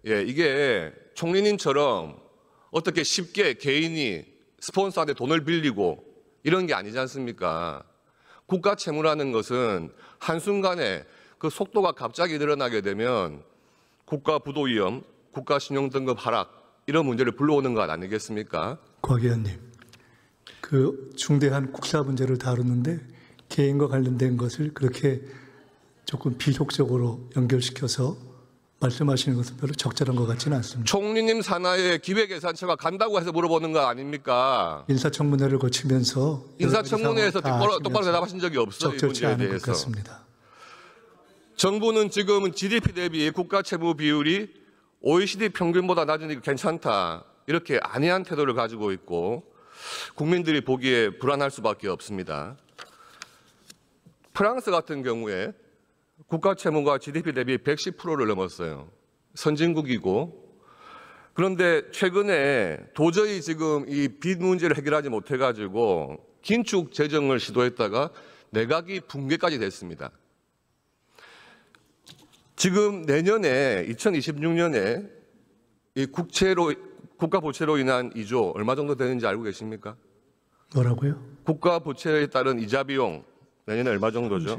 이게 총리님처럼 어떻게 쉽게 개인이 스폰서한테 돈을 빌리고 이런 게 아니지 않습니까? 국가 채무라는 것은 한순간에 그 속도가 갑자기 늘어나게 되면 국가 부도 위험, 국가 신용 등급 하락 이런 문제를 불러오는 것 아니겠습니까? 곽 의원님, 그 중대한 국사 문제를 다루는데 개인과 관련된 것을 그렇게 조금 비속적으로 연결시켜서 말씀하시는 것은 별로 적절한 것 같지는 않습니다. 총리님 산하에 기획예산처가 간다고 해서 물어보는 거 아닙니까? 인사청문회를 거치면서 인사청문회에서 똑바로 대답하신 적이 없어요. 이 적절치 문제에 않은 것 대해서. 같습니다. 정부는 지금 GDP 대비 국가 채무 비율이 OECD 평균보다 낮으니까 괜찮다. 이렇게 안이한 태도를 가지고 있고 국민들이 보기에 불안할 수밖에 없습니다. 프랑스 같은 경우에 국가 채무가 GDP 대비 110%를 넘었어요. 선진국이고. 그런데 최근에 도저히 지금 이 빚 문제를 해결하지 못해가지고 긴축 재정을 시도했다가 내각이 붕괴까지 됐습니다. 지금 내년에 2026년에 이 국가 부채로 인한 2조 얼마 정도 되는지 알고 계십니까? 뭐라고요? 국가 부채에 따른 이자 비용 내년에 얼마 정도죠?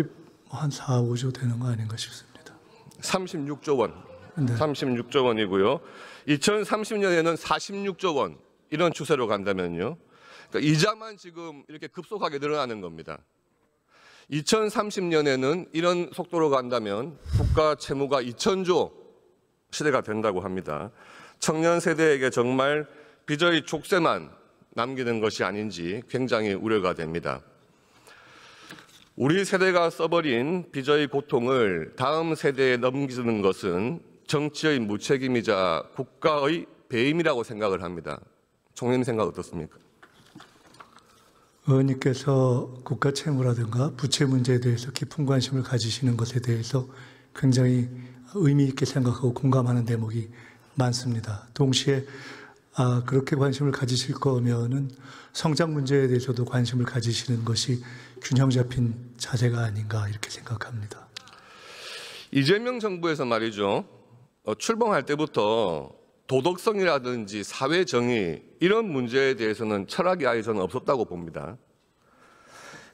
한 4, 5조 되는 거 아닌가 싶습니다. 36조 원. 네. 36조 원이고요. 2030년에는 46조 원 이런 추세로 간다면요. 그러니까 이자만 지금 이렇게 급속하게 늘어나는 겁니다. 2030년에는 이런 속도로 간다면 국가 채무가 2,000조 시대가 된다고 합니다. 청년 세대에게 정말 빚의 족쇄만 남기는 것이 아닌지 굉장히 우려가 됩니다. 우리 세대가 써버린 빚의 고통을 다음 세대에 넘기는 것은 정치의 무책임이자 국가의 배임이라고 생각을 합니다. 총리님 생각 어떻습니까? 의원님께서 국가 채무라든가 부채 문제에 대해서 깊은 관심을 가지시는 것에 대해서 굉장히 의미 있게 생각하고 공감하는 대목이 많습니다. 동시에 그렇게 관심을 가지실 거면은 성장 문제에 대해서도 관심을 가지시는 것이 균형 잡힌 자세가 아닌가 이렇게 생각합니다. 이재명 정부에서 말이죠. 출범할 때부터 도덕성이라든지 사회 정의 이런 문제에 대해서는 철학이 아예 저는 없었다고 봅니다.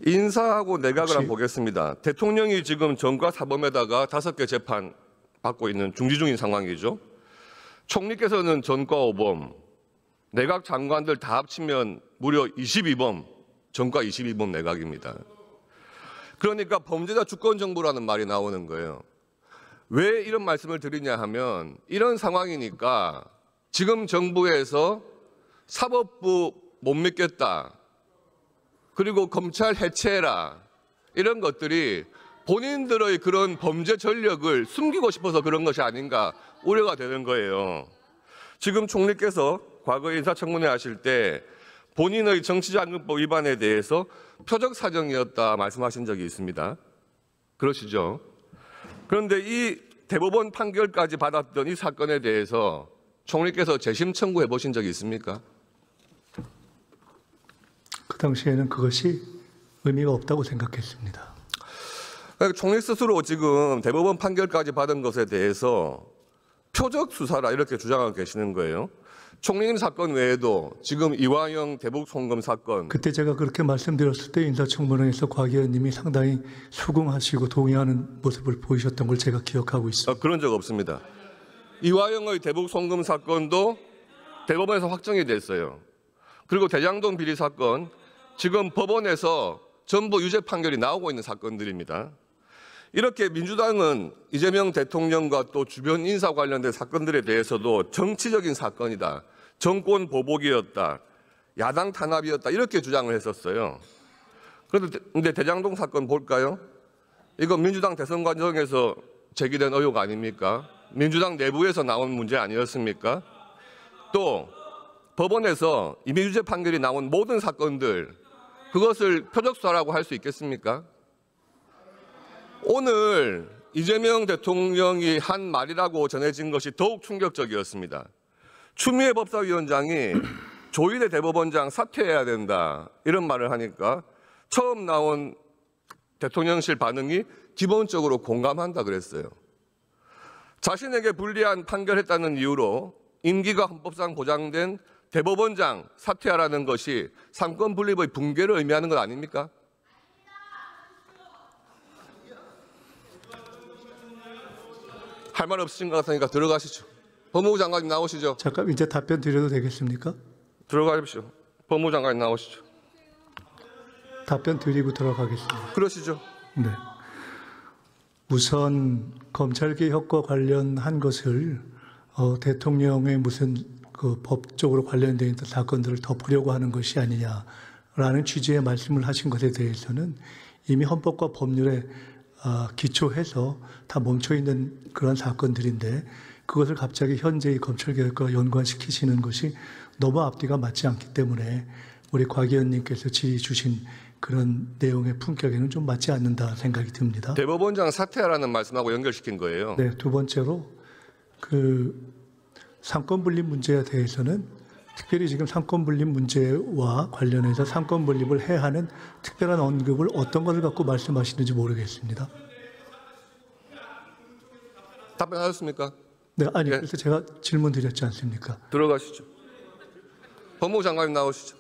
인사하고 내각을 한번 보겠습니다. 대통령이 지금 전과 사범에다가 5개 재판 받고 있는 중지 중인 상황이죠. 총리께서는 전과 5범, 내각 장관들 다 합치면 무려 22범, 전과 22범 내각입니다. 그러니까 범죄자 주권정부라는 말이 나오는 거예요. 왜 이런 말씀을 드리냐 하면 이런 상황이니까 지금 정부에서 사법부 못 믿겠다. 그리고 검찰 해체해라. 이런 것들이 본인들의 그런 범죄 전력을 숨기고 싶어서 그런 것이 아닌가 우려가 되는 거예요. 지금 총리께서 과거 인사청문회 하실 때 본인의 정치자금법 위반에 대해서 표적 사정이었다 말씀하신 적이 있습니다. 그러시죠? 그런데 이 대법원 판결까지 받았던 이 사건에 대해서 총리께서 재심 청구해 보신 적이 있습니까? 그 당시에는 그것이 의미가 없다고 생각했습니다. 총리 스스로 지금 대법원 판결까지 받은 것에 대해서 표적 수사라 이렇게 주장하고 계시는 거예요. 총리님 사건 외에도 지금 이화영 대북 송금 사건. 그때 제가 그렇게 말씀드렸을 때 인사청문회에서 곽 의원님이 상당히 수긍하시고 동의하는 모습을 보이셨던 걸 제가 기억하고 있습니다. 그런 적 없습니다. 이화영의 대북 송금 사건도 대법원에서 확정이 됐어요. 그리고 대장동 비리 사건 지금 법원에서 전부 유죄 판결이 나오고 있는 사건들입니다. 이렇게 민주당은 이재명 대통령과 또 주변 인사 관련된 사건들에 대해서도 정치적인 사건이다. 정권 보복이었다. 야당 탄압이었다. 이렇게 주장을 했었어요. 그런데 대장동 사건 볼까요? 이거 민주당 대선 과정에서 제기된 의혹 아닙니까? 민주당 내부에서 나온 문제 아니었습니까? 또 법원에서 임의유죄 판결이 나온 모든 사건들 그것을 표적수사라고 할 수 있겠습니까? 오늘 이재명 대통령이 한 말이라고 전해진 것이 더욱 충격적이었습니다. 추미애 법사위원장이 조희대 대법원장 사퇴해야 된다 이런 말을 하니까 처음 나온 대통령실 반응이 기본적으로 공감한다 그랬어요. 자신에게 불리한 판결했다는 이유로 임기가 헌법상 보장된 대법원장 사퇴하라는 것이 삼권 분립의 붕괴를 의미하는 것 아닙니까? 할 말 없으신 것 같으니까 들어가시죠. 법무부 장관님 나오시죠. 잠깐 이제 답변 드려도 되겠습니까? 들어가십시오. 법무부 장관님 나오시죠. 답변 드리고 들어가겠습니다. 그러시죠. 네. 우선 검찰개혁과 관련한 것을 대통령의 무슨 그 법적으로 관련된 사건들을 덮으려고 하는 것이 아니냐라는 취지의 말씀을 하신 것에 대해서는 이미 헌법과 법률에 기초해서 다 멈춰 있는 그런 사건들인데 그것을 갑자기 현재의 검찰개혁과 연관시키시는 것이 너무 앞뒤가 맞지 않기 때문에 우리 곽 의원님께서 질의 주신 그런 내용의 품격에는 좀 맞지 않는다 생각이 듭니다. 대법원장 사퇴하라는 말씀하고 연결시킨 거예요. 네, 두 번째로 그 상권 분립 문제에 대해서는 특별히 지금 상권 분립 문제와 관련해서 상권 분립을 해야 하는 특별한 언급을 어떤 것을 갖고 말씀하시는지 모르겠습니다. 답변하셨습니까? 네, 아니 예. 그래서 제가 질문 드렸지 않습니까? 들어가시죠. 법무부 장관님 나오시죠.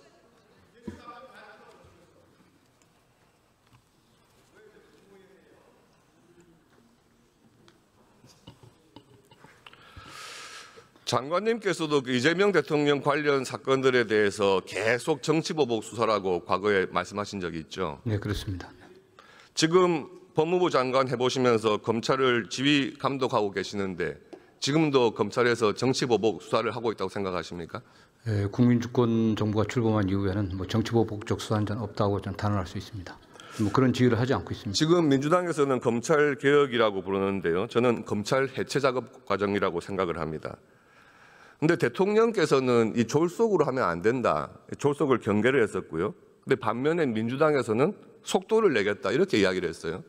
장관님께서도 그 이재명 대통령 관련 사건들에 대해서 계속 정치보복 수사라고 과거에 말씀하신 적이 있죠. 네, 그렇습니다. 지금 법무부 장관 해보시면서 검찰을 지휘 감독하고 계시는데 지금도 검찰에서 정치보복 수사를 하고 있다고 생각하십니까? 국민주권 정부가 출범한 이후에는 뭐 정치보복적 수사는 없다고 저는 단언할 수 있습니다. 뭐 그런 지휘를 하지 않고 있습니다. 지금 민주당에서는 검찰 개혁이라고 부르는데요. 저는 검찰 해체 작업 과정이라고 생각을 합니다. 근데 대통령께서는 이 졸속으로 하면 안 된다. 졸속을 경계를 했었고요. 근데 반면에 민주당에서는 속도를 내겠다. 이렇게 이야기를 했어요.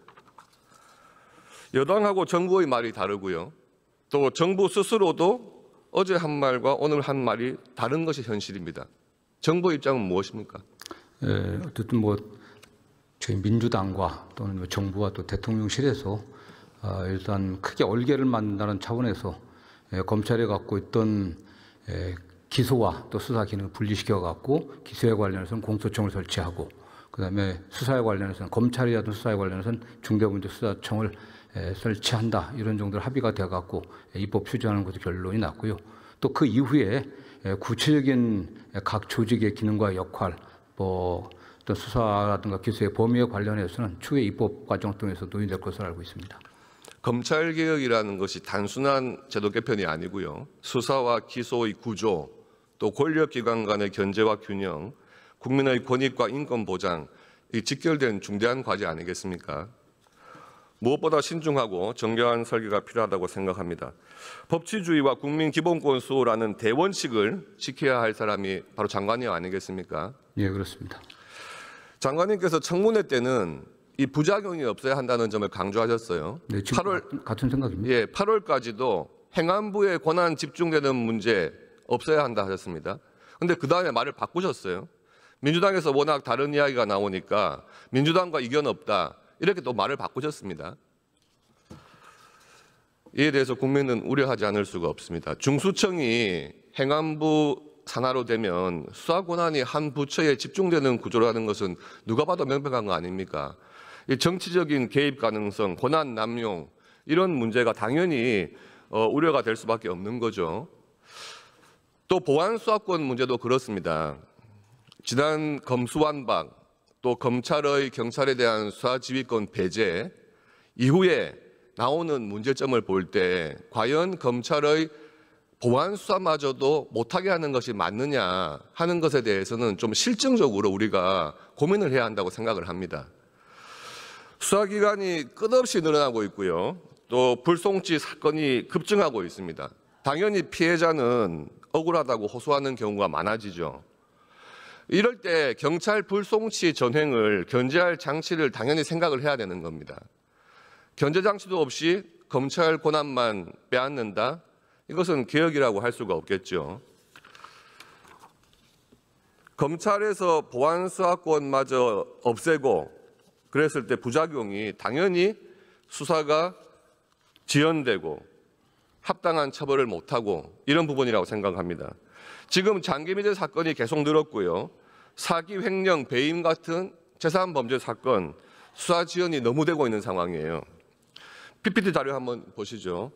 여당하고 정부의 말이 다르고요. 또 정부 스스로도 어제 한 말과 오늘 한 말이 다른 것이 현실입니다. 정부 입장은 무엇입니까? 어쨌든 뭐 저희 민주당과 또는 뭐 정부와 또 대통령실에서 일단 크게 얼개를 만든다는 차원에서 검찰에 갖고 있던 기소와 또 수사 기능을 분리시켜 갖고 기소에 관련해서는 공소청을 설치하고 그다음에 수사에 관련해서는 검찰이라든 수사에 관련해서는 중대범죄수사청을 설치한다 이런 정도로 합의가 돼 갖고 입법 추진하는 것도 결론이 났고요. 또 그 이후에 구체적인 각 조직의 기능과 역할, 뭐 또 수사라든가 기소의 범위에 관련해서는 추후에 입법 과정 통해서 논의될 것으로 알고 있습니다. 검찰 개혁이라는 것이 단순한 제도 개편이 아니고요. 수사와 기소의 구조, 또 권력기관 간의 견제와 균형, 국민의 권익과 인권 보장, 이 직결된 중대한 과제 아니겠습니까? 무엇보다 신중하고 정교한 설계가 필요하다고 생각합니다. 법치주의와 국민 기본권 수호라는 대원칙을 지켜야 할 사람이 바로 장관이 아니겠습니까? 예, 그렇습니다. 장관님께서 청문회 때는 이 부작용이 없어야 한다는 점을 강조하셨어요. 네, 지금 8월 같은 생각입니다. 예, 8월까지도 행안부의 권한 집중되는 문제 없어야 한다 하셨습니다. 그런데 그 다음에 말을 바꾸셨어요. 민주당에서 워낙 다른 이야기가 나오니까 민주당과 이견 없다 이렇게 또 말을 바꾸셨습니다. 이에 대해서 국민은 우려하지 않을 수가 없습니다. 중수청이 행안부 산하로 되면 수사 권한이 한 부처에 집중되는 구조라는 것은 누가 봐도 명백한 거 아닙니까? 이 정치적인 개입 가능성, 권한 남용 이런 문제가 당연히 우려가 될 수밖에 없는 거죠. 또 보안 수사권 문제도 그렇습니다. 지난 검수완박 또 검찰의 경찰에 대한 수사 지휘권 배제 이후에 나오는 문제점을 볼 때 과연 검찰의 보안 수사마저도 못하게 하는 것이 맞느냐 하는 것에 대해서는 좀 실증적으로 우리가 고민을 해야 한다고 생각을 합니다. 수사기관이 끝없이 늘어나고 있고요. 또 불송치 사건이 급증하고 있습니다. 당연히 피해자는 억울하다고 호소하는 경우가 많아지죠. 이럴 때 경찰 불송치 전횡을 견제할 장치를 당연히 생각을 해야 되는 겁니다. 견제 장치도 없이 검찰 권한만 빼앗는다? 이것은 개혁이라고 할 수가 없겠죠. 검찰에서 보안 수사권마저 없애고 그랬을 때 부작용이 당연히 수사가 지연되고 합당한 처벌을 못하고 이런 부분이라고 생각합니다. 지금 장기미제 사건이 계속 늘었고요. 사기, 횡령, 배임 같은 재산범죄 사건 수사 지연이 너무 되고 있는 상황이에요. PPT 자료 한번 보시죠.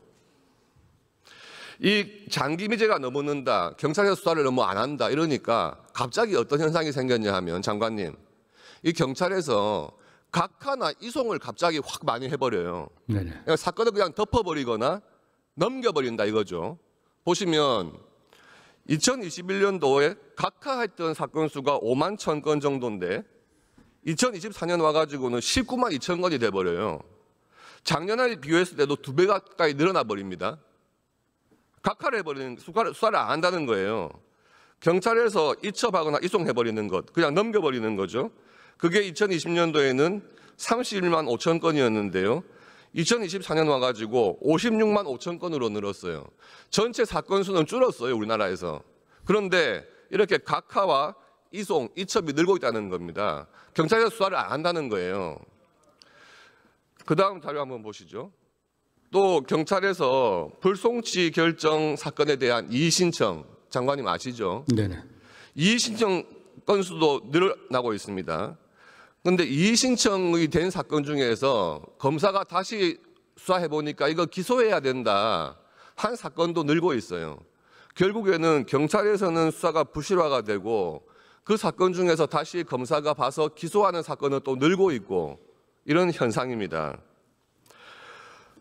이 장기미제가 너무 는다, 경찰에서 수사를 너무 안 한다 이러니까 갑자기 어떤 현상이 생겼냐 하면 장관님, 이 경찰에서 각하나 이송을 갑자기 확 많이 해버려요. 네네. 그러니까 사건을 그냥 덮어버리거나 넘겨버린다 이거죠. 보시면 2021년도에 각하했던 사건 수가 5만 1,000건 정도인데 2024년 와가지고는 19만 2천 건이 돼버려요. 작년에 비교했을 때도 2배 가까이 늘어나 버립니다. 각하를 해버리는, 수사를 안 한다는 거예요. 경찰에서 이첩하거나 이송해버리는 것, 그냥 넘겨버리는 거죠. 그게 2020년도에는 31만 5천 건이었는데요. 2024년 와가지고 56만 5천 건으로 늘었어요. 전체 사건 수는 줄었어요, 우리나라에서. 그런데 이렇게 각하와 이송, 이첩이 늘고 있다는 겁니다. 경찰에서 수사를 안 한다는 거예요. 그 다음 자료 한번 보시죠. 또 경찰에서 불송치 결정 사건에 대한 이의신청, 장관님 아시죠? 네네. 이의신청 건수도 늘어나고 있습니다. 그런데 이의신청이 된 사건 중에서 검사가 다시 수사해 보니까 이거 기소해야 된다 한 사건도 늘고 있어요. 결국에는 경찰에서는 수사가 부실화가 되고 그 사건 중에서 다시 검사가 봐서 기소하는 사건은 또 늘고 있고 이런 현상입니다.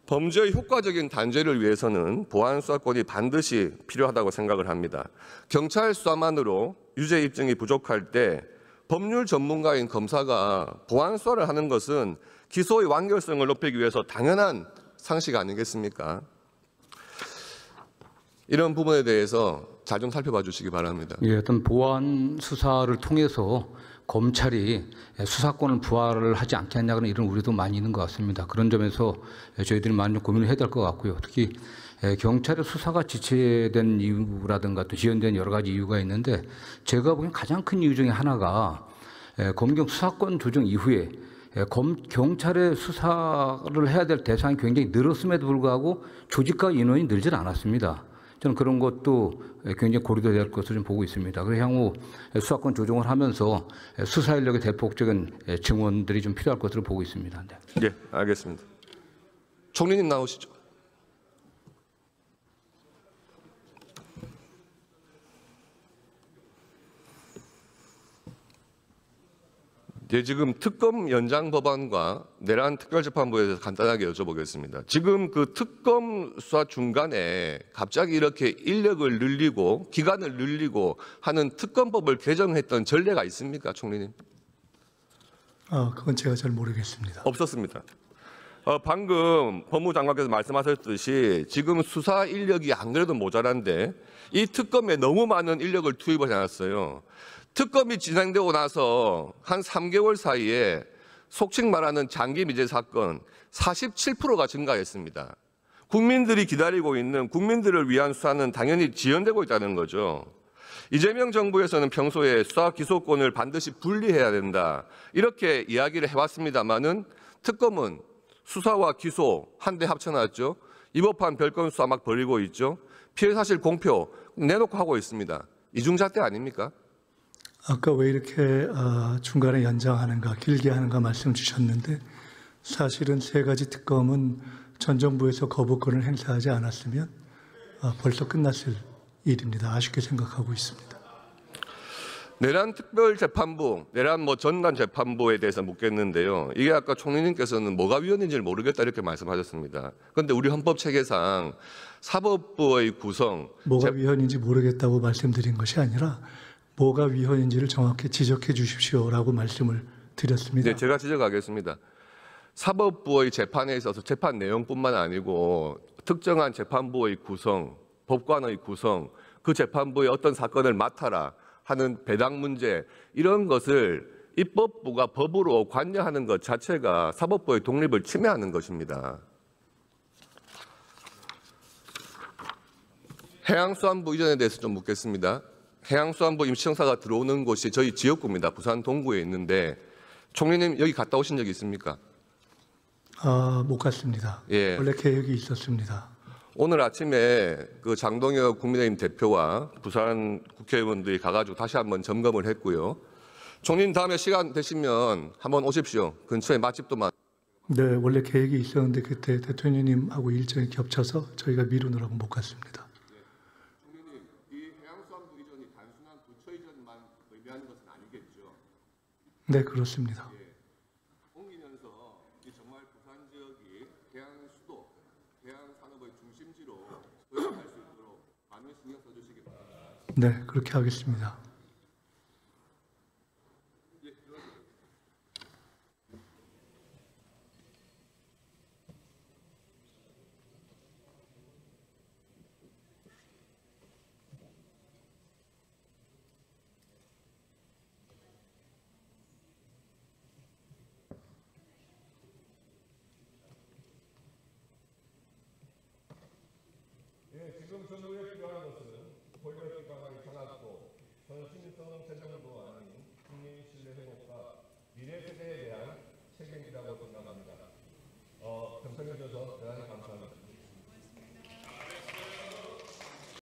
범죄의 효과적인 단죄를 위해서는 보안 수사권이 반드시 필요하다고 생각을 합니다. 경찰 수사만으로 유죄 입증이 부족할 때 법률 전문가인 검사가 보안 수사를 하는 것은 기소의 완결성을 높이기 위해서 당연한 상식 아니겠습니까? 이런 부분에 대해서 잘 좀 살펴봐 주시기 바랍니다. 예, 어떤 보안 수사를 통해서 검찰이 수사권을 부활을 하지 않겠냐는 이런 우려도 많이 있는 것 같습니다. 그런 점에서 저희들이 많이 고민을 해야 될 것 같고요. 특히 경찰의 수사가 지체된 이유라든가 또 지연된 여러 가지 이유가 있는데 제가 보기엔 가장 큰 이유 중에 하나가 검경 수사권 조정 이후에 경찰의 수사를 해야 될 대상이 굉장히 늘었음에도 불구하고 조직과 인원이 늘질 않았습니다. 저는 그런 것도 굉장히 고려돼야 될 것으로 좀 보고 있습니다. 그래서 향후 수사권 조정을 하면서 수사 인력의 대폭적인 증원들이 좀 필요할 것으로 보고 있습니다. 네. 예, 알겠습니다. 총리님 나오시죠. 예, 지금 특검 연장 법안과 내란 특별재판부에 대해서 간단하게 여쭤보겠습니다. 지금 그 특검 수사 중간에 갑자기 이렇게 인력을 늘리고 기간을 늘리고 하는 특검법을 개정했던 전례가 있습니까, 총리님? 그건 제가 잘 모르겠습니다. 없었습니다. 방금 법무장관께서 말씀하셨듯이 지금 수사 인력이 안 그래도 모자란데 이 특검에 너무 많은 인력을 투입을 해놨어요. 특검이 진행되고 나서 한 3개월 사이에 속칭 말하는 장기 미제 사건 47%가 증가했습니다. 국민들이 기다리고 있는 국민들을 위한 수사는 당연히 지연되고 있다는 거죠. 이재명 정부에서는 평소에 수사 기소권을 반드시 분리해야 된다 이렇게 이야기를 해왔습니다마는 특검은 수사와 기소 한데 합쳐놨죠. 이법한 별건 수사 막 벌이고 있죠. 피해 사실 공표 내놓고 하고 있습니다. 이중잣대 아닙니까? 아까 왜 이렇게 중간에 연장하는가, 길게 하는가 말씀 주셨는데 사실은 3가지 특검은 전 정부에서 거부권을 행사하지 않았으면 벌써 끝났을 일입니다. 아쉽게 생각하고 있습니다. 내란 특별재판부, 내란 전담 재판부에 대해서 묻겠는데요. 이게 아까 총리님께서는 뭐가 위헌인지를 모르겠다 이렇게 말씀하셨습니다. 그런데 우리 헌법 체계상 사법부의 구성, 뭐가 위헌인지 모르겠다고 말씀드린 것이 아니라 뭐가 위헌인지를 정확히 지적해 주십시오라고 말씀을 드렸습니다. 네, 제가 지적하겠습니다. 사법부의 재판에 있어서 재판 내용뿐만 아니고 특정한 재판부의 구성, 법관의 구성, 그 재판부의 어떤 사건을 맡아라 하는 배당 문제 이런 것을 입법부가 법으로 관여하는 것 자체가 사법부의 독립을 침해하는 것입니다. 해양수안부 이전에 대해서 좀 묻겠습니다. 해양수안부 임시청사가 들어오는 곳이 저희 지역구입니다. 부산 동구에 있는데 총리님 여기 갔다 오신 적이 있습니까? 못 갔습니다. 예. 원래 계획이 있었습니다. 오늘 아침에 그 장동혁 국민의힘 대표와 부산 국회의원들이 가가지고 다시 한번 점검을 했고요. 총리님 다음에 시간 되시면 한번 오십시오. 근처에 맛집도 많. 네, 원래 계획이 있었는데 그때 대통령님하고 일정이 겹쳐서 저희가 미루느라고 못 갔습니다. 총리님, 이 해양수산부 이전이 단순한 부처 이전만 의미하는 것은 아니겠죠? 네, 그렇습니다. 옮기면서 이 정말 부산 지역이 해양 수도, 해양 산업의 중심지로 도약할 수 있도록 많은 신경 써주시기 바랍니다. 네, 그렇게 하겠습니다. 지금 전후에 필요한 것은 권력기관의 탄압도 선심성 재정도 아닌 국민 신뢰 회복과 미래 세대에 대한 책임이라고 생각합니다. 경청해 주셔서